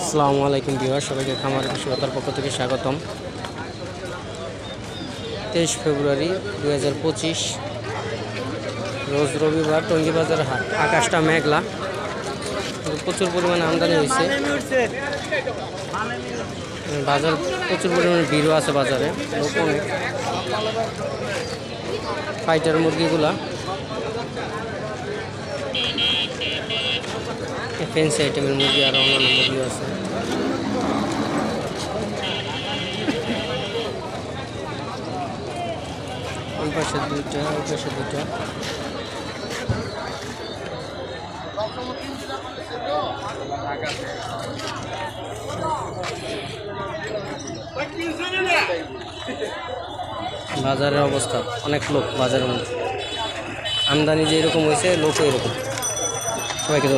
আসসালামু আলাইকুম ভিউয়ার, সবাইকে খামার কৃষকতার পক্ষ থেকে স্বাগতম। 23 ফেব্রুয়ারি 2025 রোজ রবিবার, টঙ্গী বাজার হাট। আকাশটা মেঘলা, প্রচুর পরিমাণে আমদানি হয়েছে। বাজার প্রচুর পরিমাণে ভিড়ও আছে, বাজারে লোক অনেক। ফাইটার মুরগিগুলা, ফেন্সি আইটেমের মুরগি আর অন্যান্য মুরগিও আছে। ওই পাশে দুইটা, ওই পাশে দুইটা। বাজারের অবস্থা, অনেক লোক বাজারের মধ্যে। আমদানি যে এরকম হয়েছে, লোকও এরকম। সবাইকে ধন্যবাদ।